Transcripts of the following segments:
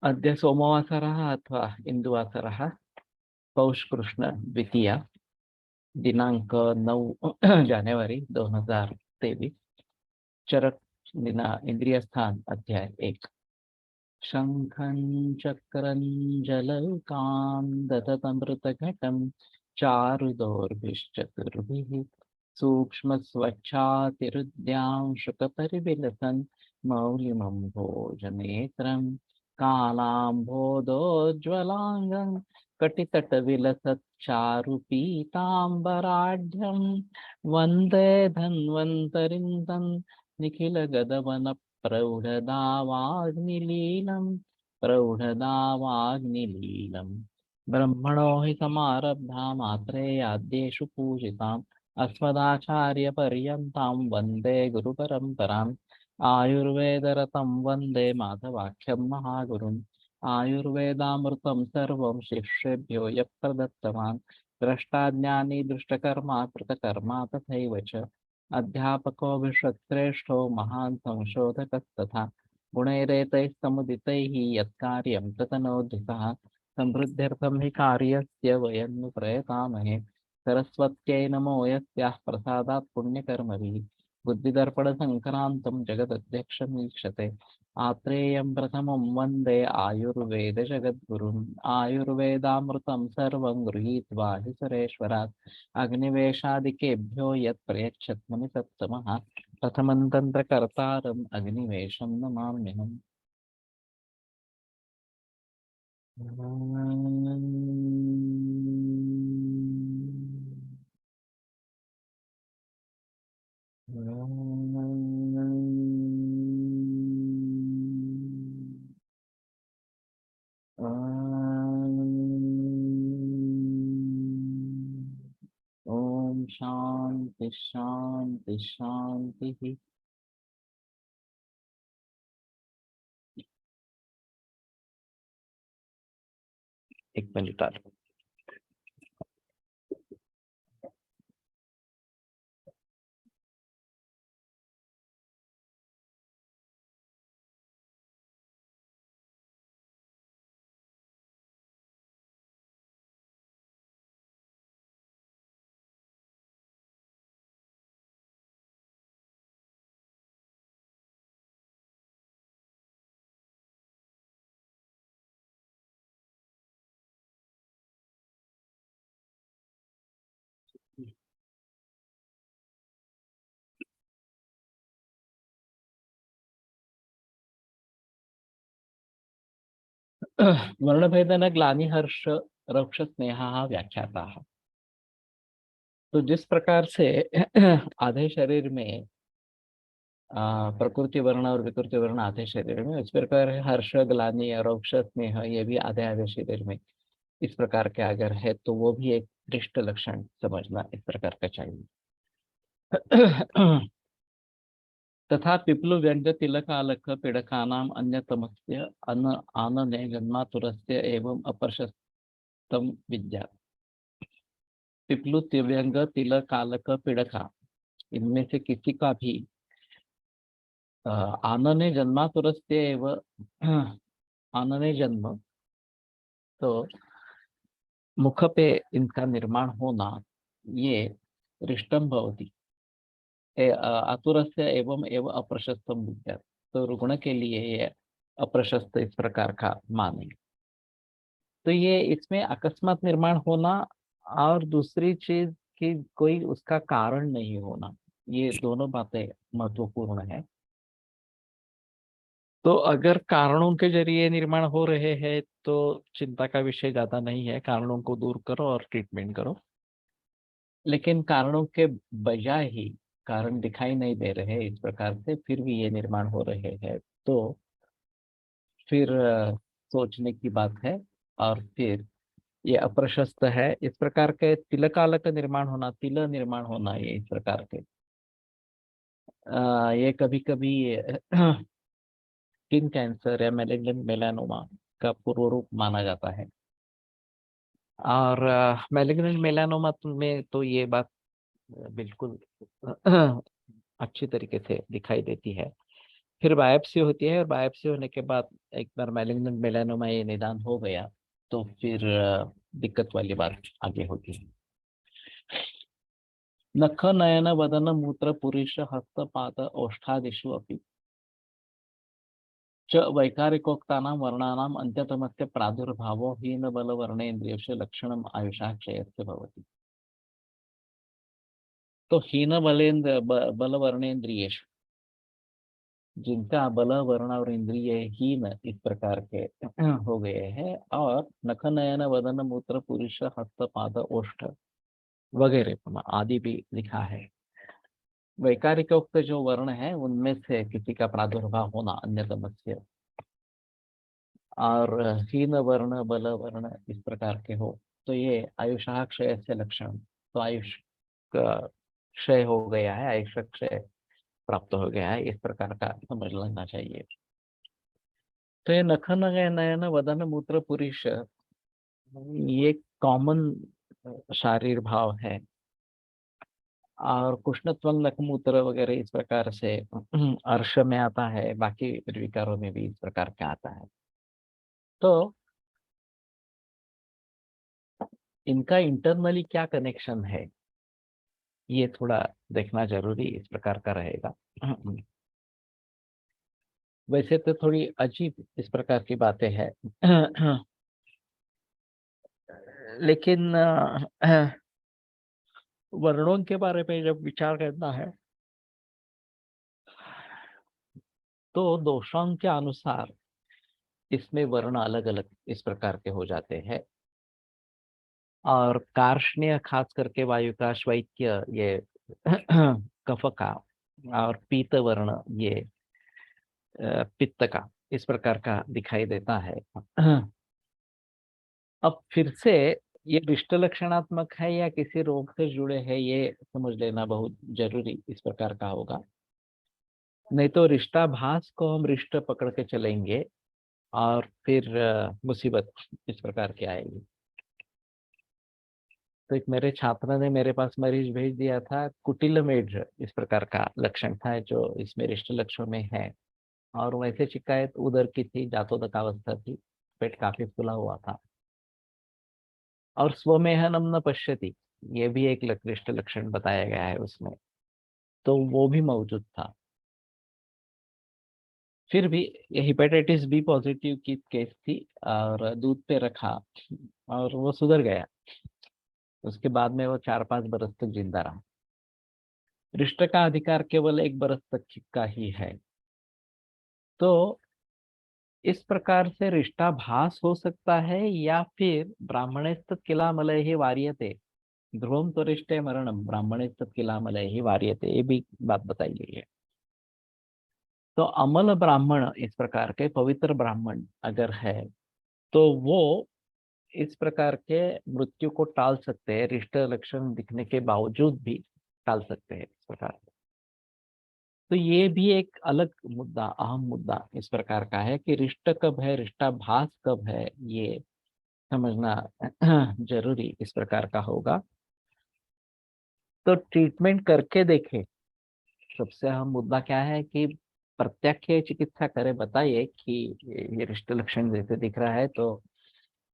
अद्य सोमवासरः अथवा इन्दुवासरः पौषकृष्ण द्वितीया दिनांक 9 जानेवारी 2023 चरक इंद्रियस्थान अध्याय 1 शंखं चक्रं जलौकां ददतमृतघटं चारुदोर्भिश्चतुर्भिः सूक्ष्मस्वच्छातिरुद्यां शुकपरिविलसन् मौलिमं भोजनेत्रं कालाम्भोदोज्ज्वलाङ्गं कटितटविलसच्चारुपीताम्बराढ्यं वन्दे धन्वन्तरिं तं प्रौढदावाग्निलीलं ब्रह्मणो हि समारब्धा मात्रेयाद्येषु पूजिताम् अस्मदाचार्यपर्यन्तां वन्दे गुरुपरम्पराम् आयुर्वेदरतं वन्दे माधवाख्यं महागुरुम् आयुर्वेदामृतं सर्वं शिष्येभ्यो यः प्रदत्तवान् द्रष्टाज्ञानी दृष्टकर्मा कृतकर्मा तथैव च अध्यापको विश्वश्रेष्ठो महान् संशोधकस्तथा गुणैरेतैः समुदितैः यत्कार्यं ततनोद्धतः समृद्ध्यर्थं हि कार्यस्य वयं नु प्रयतामहे सरस्वत्यै नमो यस्याः प्रसादात् पुण्यकर्मभिः बुद्धिदर्पणसङ्क्रान्तं जगदध्यक्षमीक्षते आत्रेयं प्रथमं वन्दे आयुर्वेदजगद्गुरुम् आयुर्वेदामृतं सर्वं गृहीत्वा हि सुरेश्वरात् अग्निवेशादिकेभ्यो यत् प्रयच्छत् सत्तमः प्रथमं तन्त्रकर्तारम् अग्निवेशं नमाम्यहम्। ओम शांति शांति शांति। एक मिनट आ वर्णभेदन ग्लानि हर्ष रौक्ष स्नेहा व्याख्याता। तो जिस प्रकार से आधे शरीर में प्रकृति वर्ण और विकृति वर्ण आधे शरीर में, इस प्रकार हर्ष ग्लानि रौक्ष स्नेह ये भी आधे आधे शरीर में इस प्रकार के अगर है तो वो भी एक दृष्ट लक्षण समझना इस प्रकार का चाहिए। तथा पिप्लु व्यंज तिलकालक पीड़कानाम अन्यतमस्य आनने जन्मातुरस्य एवं अप्रशस्तम विद्या। पिप्लु व्यंग तिल कालक पीड़का, इनमें से किसी का भी आनने जन्मातुरस्य एवं आनने जन्म, तो मुख पे इनका निर्माण होना ये रिष्टम भवति आतुरस्य एवं एवं अप्रशस्तम विद्या। तो रुग्ण के लिए ये अप्रशस्त इस प्रकार का माने। तो ये इसमें अकस्मात निर्माण होना और दूसरी चीज की कोई उसका कारण नहीं होना, ये दोनों बातें महत्वपूर्ण है। तो अगर कारणों के जरिए निर्माण हो रहे हैं तो चिंता का विषय ज्यादा नहीं है, कारणों को दूर करो और ट्रीटमेंट करो। लेकिन कारणों के बजाय ही कारण दिखाई नहीं दे रहे इस प्रकार से फिर भी ये निर्माण हो रहे हैं, तो फिर सोचने की बात है। और फिर ये अप्रशस्त है इस प्रकार के तिलकाल का निर्माण होना, तिल निर्माण होना, ये इस प्रकार के ये कभी कभी स्किन कैंसर या मेलिग्नेंट मेलानोमा का पूर्व रूप माना जाता है। और मेलिग्नेंट मेलानोमा में तो ये बात बिल्कुल अच्छी तरीके से दिखाई देती है फिर बायोप्सी होती है और बायोप्सी होने के बाद एक बार मैलिग्नेंट मेलानोमा ये निदान हो गया तो फिर दिक्कत वाली बात आगे होती है। नख नयन वदन मूत्र पुरुष हस्त पाद ओष्ठादिषु अपि च वैकारिकोक्तानां वर्णानाम् अन्त्यतमस्य प्रादुर्भावो हीनबलवर्णेन्द्रियस्य लक्षणम् आयुषा क्षयस्य भवति। तो बलवर्णेन्द्रियेषु जिनका बल वर्ण और इंद्रिय हीन इस प्रकार के हो गए हैं और नख नयन वदन मूत्र पुरुष हस्त पाद ओष्ठ वगैरह आदि भी लिखा है। वैकारिकोक्त जो वर्ण है उनमें से किसी का प्रादुर्भाव होना अन्यतमस्य और हीन वर्ण बल वर्ण इस प्रकार के हो तो ये आयुषा क्षय से लक्षण। तो आयुष का क्षय हो गया है, आयुष क्षय प्राप्त हो गया है, इस प्रकार का समझ लेना चाहिए। तो ये नख नयन वदन मूत्र पुरुष ये कॉमन शारीर भाव है और कृष्णत्वंग नखमूत्र वगैरह इस प्रकार से अर्श में आता है, बाकी विकारों में भी इस प्रकार का आता है। तो इनका इंटरनली क्या कनेक्शन है ये थोड़ा देखना जरूरी इस प्रकार का रहेगा। वैसे तो थोड़ी अजीब इस प्रकार की बातें हैं लेकिन वर्णों के बारे में जब विचार करना है तो दोषों के अनुसार इसमें वर्ण अलग अलग इस प्रकार के हो जाते हैं और कार्ष्ण्य खास करके वायु का, श्वैत्य ये कफ का और पीत वर्ण ये पित्त का इस प्रकार का दिखाई देता है। अब फिर से ये रिष्ट लक्षणात्मक है या किसी रोग से जुड़े हैं ये समझ लेना बहुत जरूरी इस प्रकार का होगा। नहीं तो रिष्टाभास को हम रिष्ट पकड़ के चलेंगे और फिर मुसीबत इस प्रकार की आएगी। तो एक मेरे छात्र ने मेरे पास मरीज भेज दिया था, कुटिल मेढ इस प्रकार का लक्षण था जो इसमें रिष्ट लक्षण में है और वैसे शिकायत उदर की थी, जातोदकावस्था थी, पेट काफी फूला हुआ था और स्वमेहनम न पश्यति ये भी एक रिष्ट लक्षण बताया गया है उसमें, तो वो भी मौजूद था। फिर भी ये हेपेटाइटिस बी पॉजिटिव की केस थी और दूध पे रखा और वो सुधर गया। उसके बाद में वो 4-5 बरस तक जिंदा रहा। रिष्ट का अधिकार केवल 1 बरस तक का ही है। तो इस प्रकार से रिष्टाभास हो सकता है या फिर ब्राह्मणेस्तत् किला मलय ही वार्यते ध्रुवम तो रिष्टे मरणम ब्राह्मणेस्तत् किला मलय ही वार्यते, ये भी बात बताई गई है। तो अमल ब्राह्मण इस प्रकार के पवित्र ब्राह्मण अगर है तो वो इस प्रकार के मृत्यु को टाल सकते हैं, रिष्ट लक्षण दिखने के बावजूद भी टाल सकते हैं इस प्रकार। तो ये भी एक अलग मुद्दा, अहम मुद्दा इस प्रकार का है कि रिष्ट कब है, रिष्टाभास कब है, ये समझना जरूरी इस प्रकार का होगा। तो ट्रीटमेंट करके देखें। सबसे अहम मुद्दा क्या है कि प्रत्यक्ष चिकित्सा करें, बताइए कि ये रिष्ट लक्षण जैसे दिख रहा है तो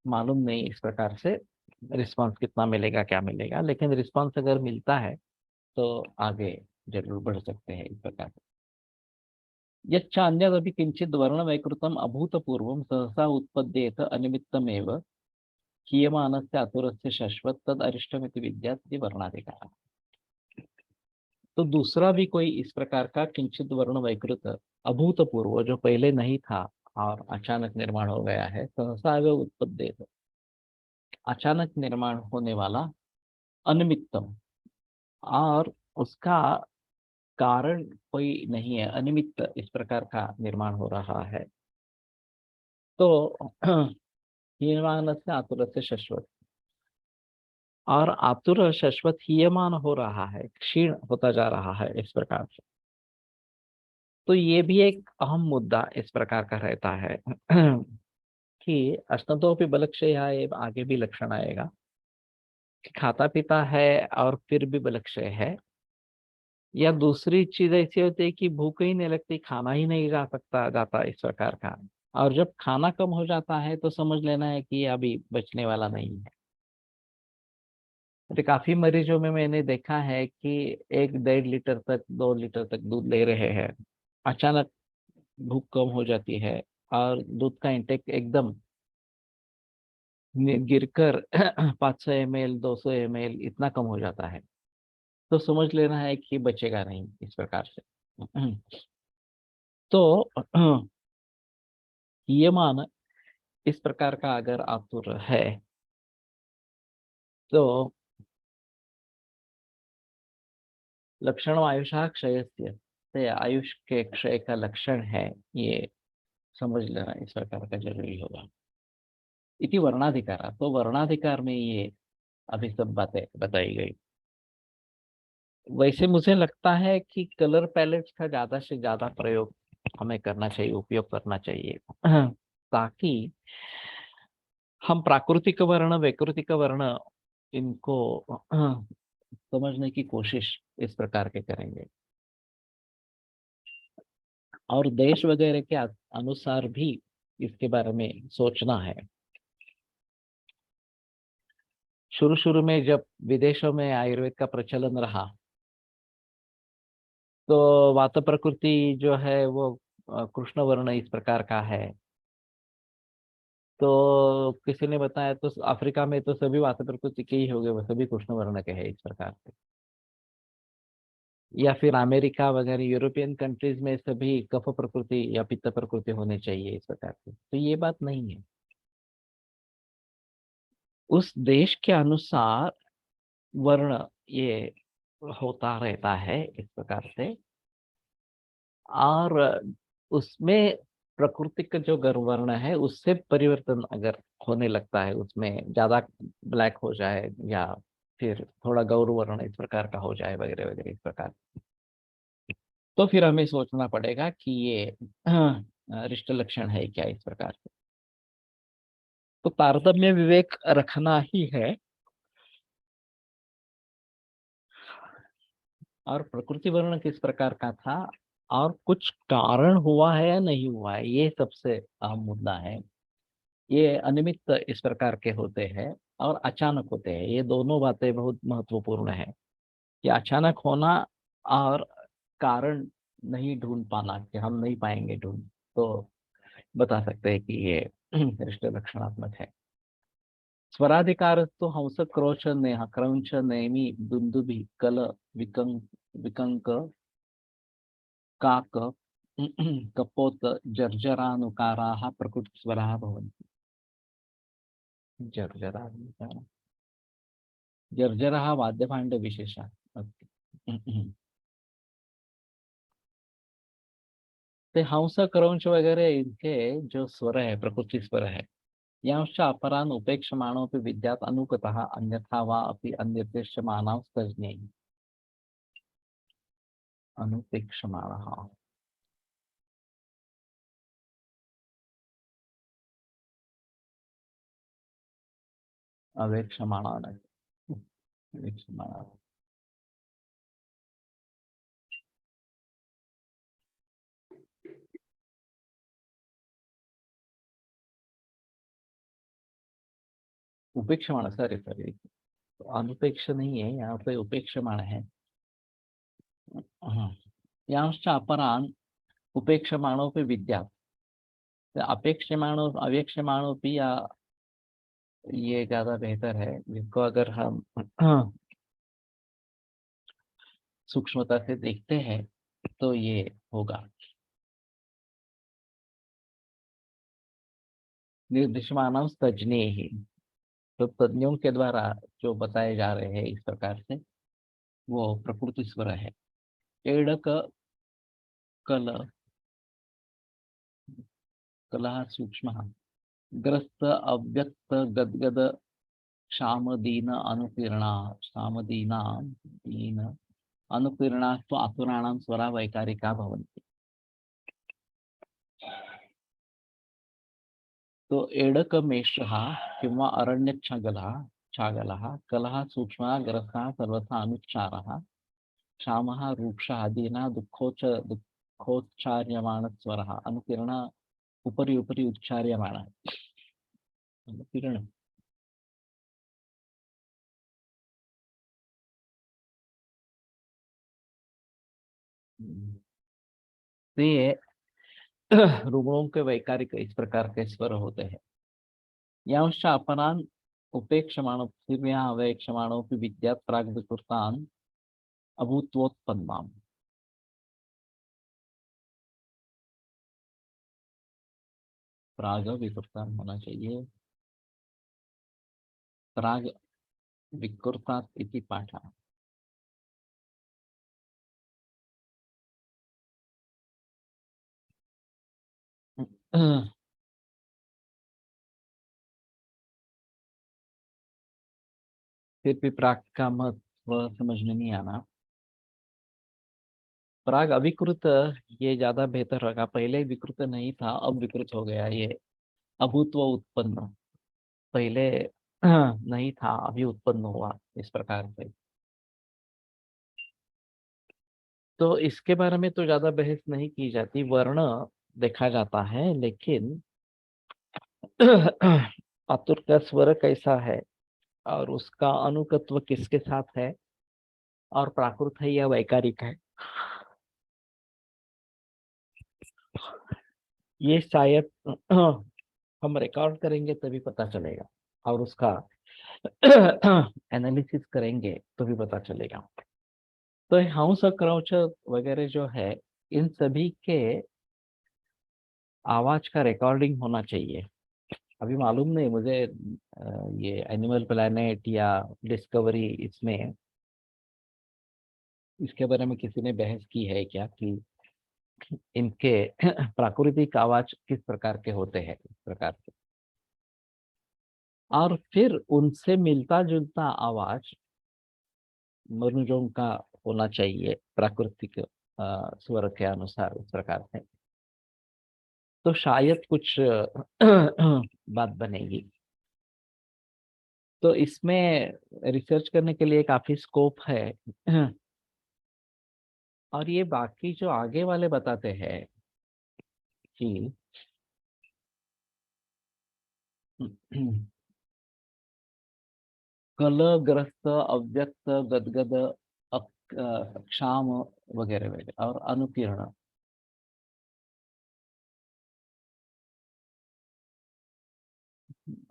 मालूम नहीं इस प्रकार से रिस्पांस कितना मिलेगा क्या मिलेगा, लेकिन रिस्पांस अगर मिलता है तो आगे जरूर बढ़ सकते हैं इस प्रकार। यच्चान्यदपि किंचित वर्णवैकृतम अभूतपूर्वं सहसा उत्पद्येत अनिमित्तमेव हीयमानस्य आतुरस्य शश्वत तद अरिष्टमिति विद्यात् इति वर्णाधिकारः। तो दूसरा भी कोई इस प्रकार का किंचित वर्ण वैकृत अभूतपूर्व जो पहले नहीं था और अचानक निर्माण हो गया है, सहसा व उत्पद्येत अचानक निर्माण होने वाला, अनिमित्तम और उसका कारण कोई नहीं है, अनिमित्त इस प्रकार का निर्माण हो रहा है। तो हीयमान से आतुर से शश्वत और आतुर शश्वत हीयमान हो रहा है, क्षीण होता जा रहा है इस प्रकार से। तो ये भी एक अहम मुद्दा इस प्रकार का रहता है कि अष्टतोपि बलक्षय आगे भी लक्षण आएगा कि खाता पीता है और फिर भी बलक्षय है या दूसरी चीज ऐसी होती है कि भूख ही नहीं लगती, खाना ही नहीं जा सकता जाता इस प्रकार का। और जब खाना कम हो जाता है तो समझ लेना है कि ये अभी बचने वाला नहीं है। तो काफी मरीजों में मैंने देखा है कि 1 1.5 लीटर तक 2 लीटर तक दूध ले रहे हैं, अचानक भूख कम हो जाती है और दूध का इंटेक एकदम गिरकर 500 ml 200 ml इतना कम हो जाता है, तो समझ लेना है कि बचेगा नहीं इस प्रकार से। तो ये मान इस प्रकार का अगर आतुर है तो लक्षण आयुषा क्षयस्य, ते आयुष के क्षय का लक्षण है, ये समझ लेना इस प्रकार का जरूरी होगा। इति वर्णाधिकार, तो वर्णाधिकार में ये अभी सब बातें बताई गई। वैसे मुझे लगता है कि कलर पैलेट्स का ज्यादा से ज्यादा प्रयोग हमें करना चाहिए, उपयोग करना चाहिए, ताकि हम प्राकृतिक वर्ण वैकृतिक वर्ण इनको समझने की कोशिश इस प्रकार के करेंगे, और देश वगैरह के अनुसार भी इसके बारे में सोचना है। शुरू शुरू में जब विदेशों में आयुर्वेद का प्रचलन रहा, तो वात प्रकृति जो है वो कृष्ण वर्ण इस प्रकार का है। तो किसी ने बताया तो अफ्रीका में तो सभी वात प्रकृति के ही हो गए, वो सभी कृष्ण वर्ण के हैं इस प्रकार से। या फिर अमेरिका वगैरह यूरोपियन कंट्रीज में सभी कफ प्रकृति या पित्त प्रकृति होने चाहिए इस प्रकार से, तो ये बात नहीं है। उस देश के अनुसार वर्ण ये होता रहता है इस प्रकार से। और उसमें प्रकृति का जो वर्ण है उससे परिवर्तन अगर होने लगता है, उसमें ज्यादा ब्लैक हो जाए या फिर थोड़ा गौर वर्ण इस प्रकार का हो जाए वगैरह वगैरह इस प्रकार, तो फिर हमें सोचना पड़ेगा कि ये रिष्ट लक्षण है क्या इस प्रकार से। तो तारतम्य विवेक रखना ही है। और प्रकृति वर्ण किस प्रकार का था, और कुछ कारण हुआ है या नहीं हुआ है, ये सबसे अहम मुद्दा है। ये अनियमित इस प्रकार के होते हैं और अचानक होते हैं, ये दोनों बातें बहुत महत्वपूर्ण है। कि अचानक होना और कारण नहीं ढूंढ पाना, कि हम नहीं पाएंगे ढूंढ, तो बता सकते हैं कि ये रिश्ते लक्षणात्मक है। स्वराधिकार तो हंस क्रोच नेह क्रंच नेमि दुंदुभि कल विकंक विकंक काक कपोत जर्जरानुकाराः प्रकृतिस्वराः भवन्ति। जर्जरानुकाराः, जर्जरः वाद्यभाण्डविशेषः अस्ति। ते हंस क्रौंच वगैरह इनके जो स्वर है प्रकृति स्वर है, यांश अपरान उपेक्षमाणोऽपि विद्यात् अनुगतः अन्यथा वा अपि अन्यदेश्यमानां तज्ञैः। अनुपेक्षमाणः, अवेक्षमाणः नहीं, अवेक्षमाणः। उपेक्षमाण, सॉरी सॉरी, अनुपेक्ष नहीं है यहाँ पे, उपेक्षमाण है। हाँ, यांश अपरान उपेक्षमाणोऽपि विद्यात्, अपेक्षमाणो अवेक्षमाणोऽपि, या ये ज्यादा बेहतर है, जिसको अगर हम सूक्ष्मता से देखते हैं तो ये होगा। निर्दिशमानम तज्ञे ही, तो तज्ञों के द्वारा जो बताए जा रहे हैं इस प्रकार से, वो प्रकृति स्वर है। एडक कल, कलह सूक्ष्म, ग्रस्त अव्यक्त गदगद क्षामदीन अनुकीर्णा, क्षामदीना दीन अनुकीर्णा तो आतुराणां स्वरा वैकारिका भवन्ति। तो एडक मेषः किंवा अरण्य छागलः, कलह सूक्ष्म ग्रस्तः सर्वथा अनुच्चारः, क्षामः रूक्ष आदीना दुःखोच्चार्यमाण स्वरः अनुकीर्ण उपरि उपरि उच्चार्यमाण अनुकीर्ण तो ये रुग्णों के वैकारिक इस प्रकार के स्वर होते हैं। यांश अपरान उपेक्षमाणो दिव्या अवेक्षमाणो विद्यात् प्राग विकृतान अभूतवोत्पन्नाम। प्राग विकृतान होना चाहिए, प्राग विकृतात् इति पाठः। फिर भी प्राग का महत्व समझ में नहीं आना। प्राग अविकृत, ये ज्यादा बेहतर लगा। पहले विकृत नहीं था, अब विकृत हो गया। ये अभूतव उत्पन्न, पहले नहीं था, अभी उत्पन्न हुआ, इस प्रकार से। तो इसके बारे में तो ज्यादा बहस नहीं की जाती। वर्ण देखा जाता है, लेकिन आतुर का स्वर कैसा है और उसका अनुकत्व किसके साथ है, और प्राकृत है या वैकारिक है, ये शायद हम रिकॉर्ड करेंगे तभी पता चलेगा, और उसका एनालिसिस करेंगे तो भी पता चलेगा। तो हंस और क्रौच वगैरह जो है, इन सभी के आवाज का रिकॉर्डिंग होना चाहिए। अभी मालूम नहीं मुझे, ये एनिमल प्लैनेट या डिस्कवरी, इसमें इसके बारे में किसी ने बहस की है क्या, कि इनके प्राकृतिक आवाज किस प्रकार के होते हैं, इस प्रकार के, और फिर उनसे मिलता जुलता आवाज मनुष्यों का होना चाहिए प्राकृतिक स्वर के अनुसार, इस प्रकार से। तो शायद कुछ बात बनेगी। तो इसमें रिसर्च करने के लिए काफी स्कोप है। और ये बाकी जो आगे वाले बताते हैं कि कलग्रस्त, अव्यक्त, गदगद, क्षाम वगैरह वगैरह, और अनुकीर्ण।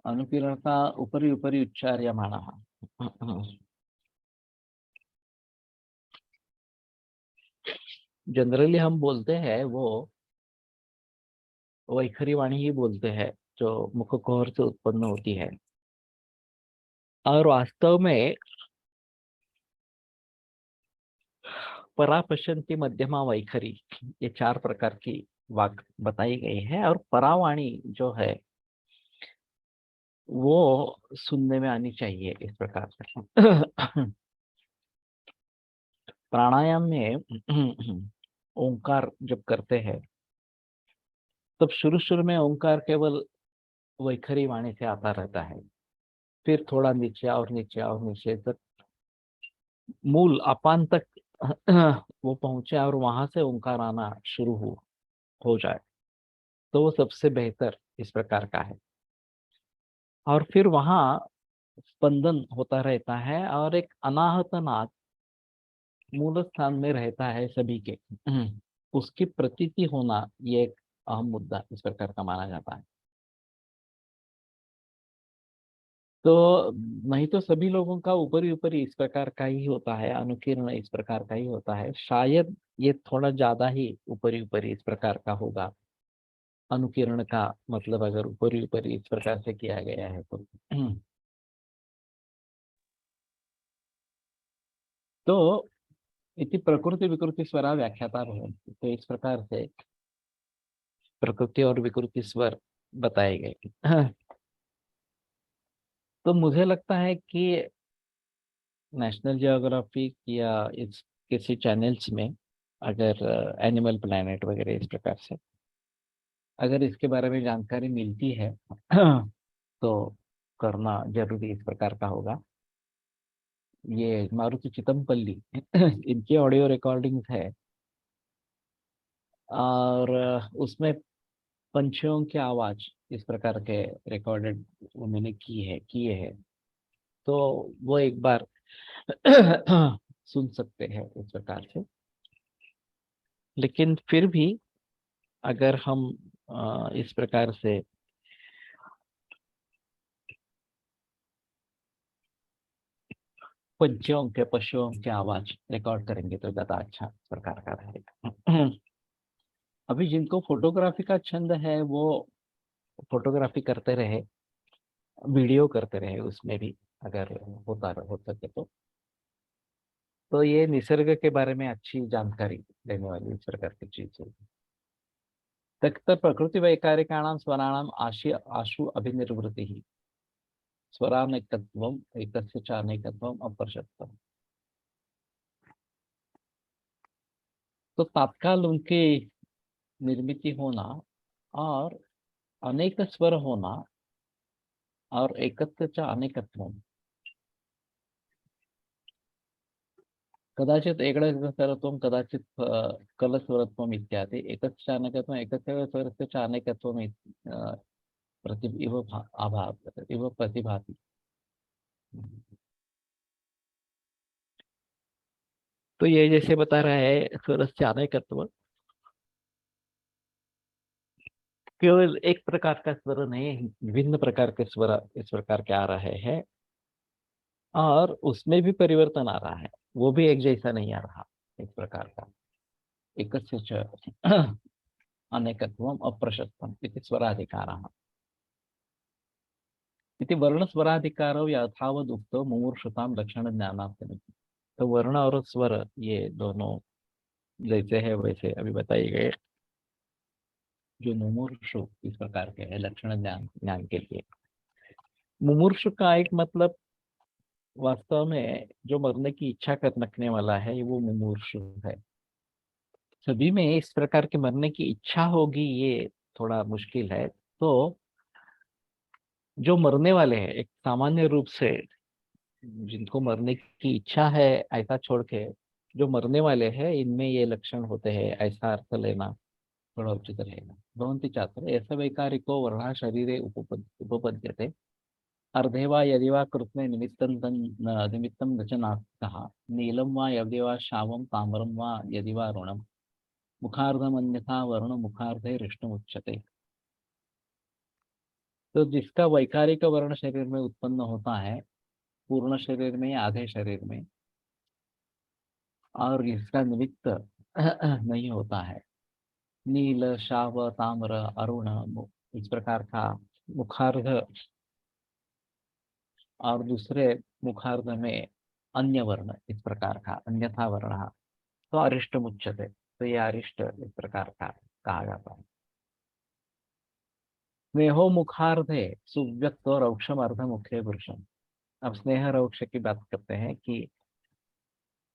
अनुकीर्ण का उपरी उपरी उच्चार्यमाण। जनरली हम बोलते हैं वो वैखरी वाणी ही बोलते हैं, जो मुख कुहर से उत्पन्न होती है। और वास्तव में परापशंति, मध्यमा, वैखरी, ये चार प्रकार की वाक बताई गई है। और परावाणी जो है वो सुनने में आनी चाहिए, इस प्रकार से। प्राणायाम में ओंकार जब करते हैं, तब शुरू शुरू में ओंकार केवल वैखरी वाणी से आता रहता है। फिर थोड़ा नीचे और नीचे और नीचे तक, मूल अपान तक वो पहुंचे, और वहां से ओंकार आना शुरू हो जाए, तो वो सबसे बेहतर इस प्रकार का है। और फिर वहां स्पंदन होता रहता है, और एक अनाहत नाद मूल स्थान में रहता है सभी के। उसकी प्रतीति होना, ये एक अहम मुद्दा इस प्रकार का माना जाता है। तो नहीं तो सभी लोगों का ऊपरी ऊपरी इस प्रकार का ही होता है, अनुकीर्ण इस प्रकार का ही होता है। शायद ये थोड़ा ज्यादा ही ऊपरी ऊपरी इस प्रकार का होगा। अनुकीर्ण का मतलब अगर ऊपरी ऊपरी इस प्रकार से किया गया है तो तो इति प्रकृति विकृति स्वरा व्याख्याता है। तो इस प्रकार से प्रकृति और विकृति स्वर बताए गए। तो मुझे लगता है कि नेशनल जियोग्राफिक या इस किसी चैनल्स में, अगर एनिमल प्लैनेट वगैरह इस प्रकार से अगर इसके बारे में जानकारी मिलती है तो करना जरूरी इस प्रकार का होगा। ये मारुति चितमपल्ली इनकी ऑडियो रिकॉर्डिंग्स है, और उसमें पंछियों की आवाज इस प्रकार के रिकॉर्डेड मैंने किए हैं। तो वो एक बार सुन सकते हैं इस प्रकार से। लेकिन फिर भी अगर हम इस प्रकार से पंछियों के पशुओं की आवाज रिकॉर्ड करेंगे तो ज्यादा अच्छा इस प्रकार का रहेगा। अभी जिनको फोटोग्राफी का छंद है वो फोटोग्राफी करते रहे, वीडियो करते रहे उसमें भी, अगर हो सके तो ये निसर्ग के बारे में अच्छी जानकारी देने वाली इस प्रकार की चीज है। तक्त प्रकृति वैकारिकाणां स्वराणाम आशु अभिनिर्वृत्ति ही स्वरानेकत्वम एकस्य च अनेकत्वम अप्रशस्तम। तो तात्काल उनकी निर्मिति होना और अनेक स्वर होना और एकत्व च अनेकत्वम, कदाचित एकस्वरत्वं कदाचित कलस्वरत्वम इत्यादि एकस्य अनेकत्वम एकस्य स्वरस्य च अनेकत्वम प्रति इव प्रतिभाति। तो ये जैसे बता रहा है स्वरस्य अनेकत्व, केवल एक प्रकार का स्वर नहीं, विभिन्न प्रकार के स्वर इस प्रकार के आ रहे हैं, और उसमें भी परिवर्तन आ रहा है, वो भी एक जैसा नहीं आ रहा एक प्रकार का। एकस्य च अनेकत्वम अप्रशस्तम इति स्वराधिकारः इति वर्णस्वराधिकारो यथावदुक्तो मुमूर्षताम लक्षण ज्ञानार्थमिति। तो वर्ण और स्वर ये दोनों जैसे है वैसे अभी बताए गए, जो मुमूर्षु इस प्रकार के है लक्षण ज्ञान ज्ञान के लिए। मुमूर्षु का एक मतलब वास्तव में जो मरने की इच्छा कर रखने वाला है वो मुमूर्षु है। सभी में इस प्रकार के मरने की इच्छा होगी ये थोड़ा मुश्किल है। तो जो मरने वाले हैं एक सामान्य रूप से जिनको मरने की इच्छा है, ऐसा छोड़ के जो मरने वाले हैं इनमें ये लक्षण होते हैं, ऐसा अर्थ लेना थोड़ा उचित रहेगा। भवन्ति छात्र ऐसा वैकारिको वर्णः शरीरे उपपद्यते अर्धे वा यदि वा कृत्स्ने निमित्तं न च नास्तिकः नीलं वा यदि वा श्यामं ताम्रं वा यदि वा रुणं मुखार्धमन्यथा वर्ण मुखार्धे रिष्टमुच्यते। तो जिसका वैकारिक वर्ण शरीर में उत्पन्न होता है, पूर्ण शरीर में या आधे शरीर में, और इसका निमित्त नहीं होता है, नील शाव ताम्र अरुण इस प्रकार का मुखार्ध, और दूसरे मुखार्ध में अन्य वर्ण इस प्रकार का अन्यथा वर्ण, तो अरिष्ट मुच्यते। तो ये अरिष्ट इस प्रकार का कहा जाता है। स्नेहो मुखार्धे सुव्यक्त और औक्षम अर्ध मुखे पुरुषम। अब स्नेह रौक्ष की बात करते हैं कि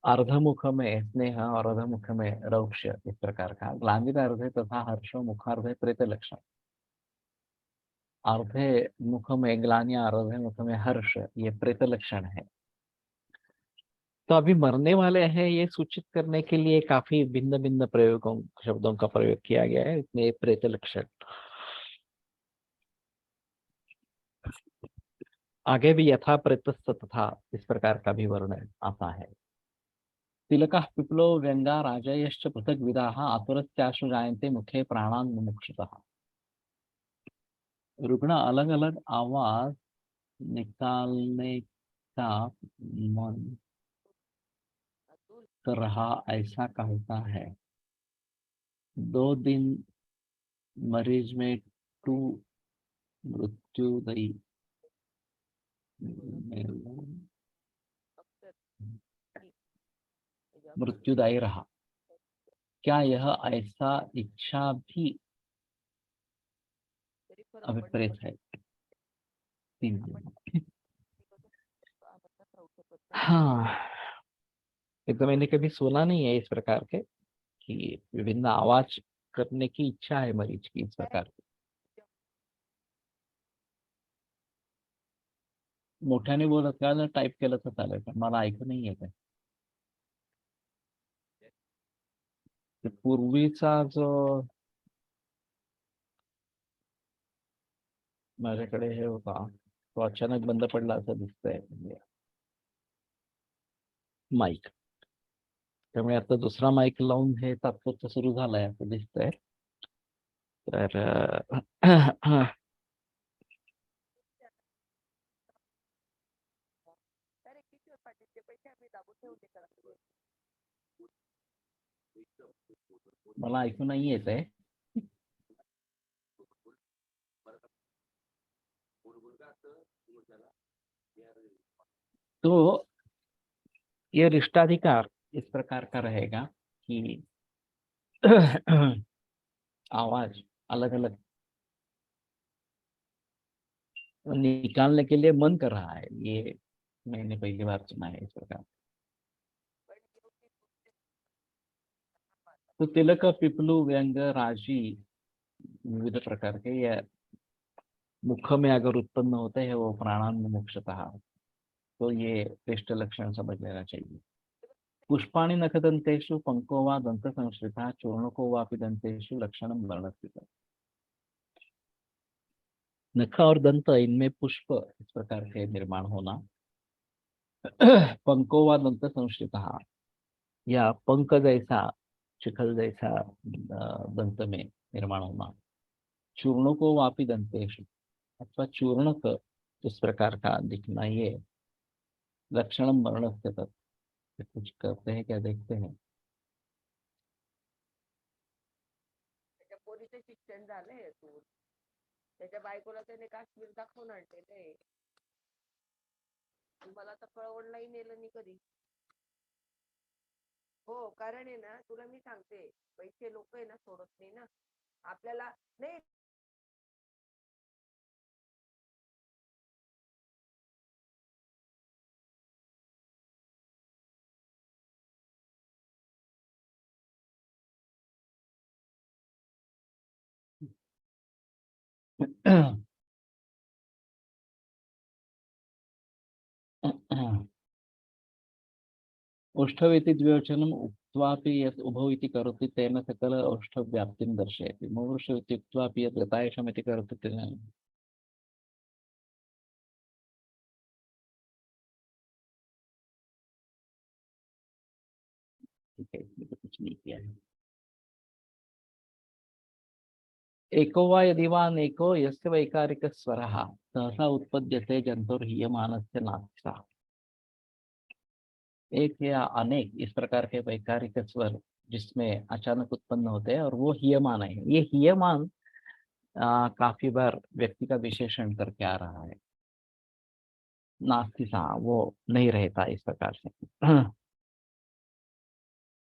अर्धमुख में स्नेह और अर्धमुख में रौक्ष इस प्रकार का ग्लानिर अर्धे तथा हर्षो मुखार्धे प्रेत लक्षण। अर्धे मुख में ग्लानि और अर्धे मुख में हर्ष ये प्रेत लक्षण है। तो अभी मरने वाले हैं ये सूचित करने के लिए काफी भिन्न भिन्न प्रयोगों शब्दों का प्रयोग किया गया है इसमें प्रेत लक्षण। आगे भी यथा प्रेतस्थ तथा इस प्रकार का भी वर्णन आता है। तिलकः पिप्लो व्यंगा राजयश्च पृथक विदाः आतुरत्याशु जायन्ते मुखे प्राणान् मुमुक्षुतः। रुग्ण अलग अलग आवाज निकालने का मन कर रहा ऐसा कहता है। 2 दिन मरीज में टू मृत्युदयी मृत्युदायी रहा। क्या यह ऐसा इच्छा भी अभिप्रेत है? 3 दिन। हाँ, ये तो मैंने कभी सुना नहीं है इस प्रकार के कि विभिन्न आवाज करने की इच्छा है मरीज की इस प्रकार की। मोठ्याने बोलत का टाईप केलं तर चालेल, पण मला ऐकू नाही येत आहे. ते पूर्वीचा जो माझ्याकडे हे होता, तो अचानक बंद पडला असं दिसतंय, म्हणजे माईक. त्यामुळे आता दुसरा माईक लावून हे तात्पुरतं सुरू झालंय असं दिसतंय. तर मला ऐकू नाही येत आहे. तो ये रिश्ताधिकार इस प्रकार का रहेगा कि आवाज अलग अलग निकालने के लिए मन कर रहा है, ये मैंने पहली बार सुना है इस प्रकार. तो तिलक, पिपलू, व्यंग, राजी, विविध प्रकार के या मुख में अगर उत्पन्न होते हैं वो प्राणान्मुमुक्षतः, तो ये श्रेष्ठ लक्षण समझ लेना चाहिए. पुष्पाणि नखदंतेषु पंको वा दंत संश्रिता चूर्णको वापि दंतेषु लक्षणम वर्णस्थित. नख और दंत, इनमें पुष्प इस प्रकार के निर्माण होना. पंको वा दंत संश्रिता, या पंख जैसा, शिखल जैसा दंत में निर्माण होना. चूर्णको वापि दंतेषु, अथवा चूर्णक इस प्रकार का दिखना, ये लक्षणम वर्णस्थित. कुछ करते हैं क्या, देखते हैं. त्याच्या पोरीचं शिक्षण झालंय तू, त्याच्या बायकोला त्याने काश्मीर दाखवून आणलेलं. मला तर कळवण नाही नेलं मी कधी. हो, कारण आहे ना, तुला मी सांगते, पैसे लोक आहे ना सोडत नाही ना आपल्याला. नाही औष्ठव इति द्विवचनम् उक्त्वापि यत् उभौ इति करोति तेन सकल औष्ठव्याप्तिं दर्शयति. मुमुर्ष इति उक्त्वापि यत् गतायशम् इति करोति तेन. ठीक है, इसमें तो कुछ नहीं किया है. एको वा यदि वा अनेको यस्य वैकारिक स्वरः सहसा उत्पद्यते जंतुर्हीयमानस्य नास्तिसा. एक या अनेक इस प्रकार के वैकारिक स्वर जिसमें अचानक उत्पन्न होते हैं, और वो हीयमान है. ये हीयमान काफी बार व्यक्ति का विशेषण करके आ रहा है. नास्तिसा, वो नहीं रहता इस प्रकार से.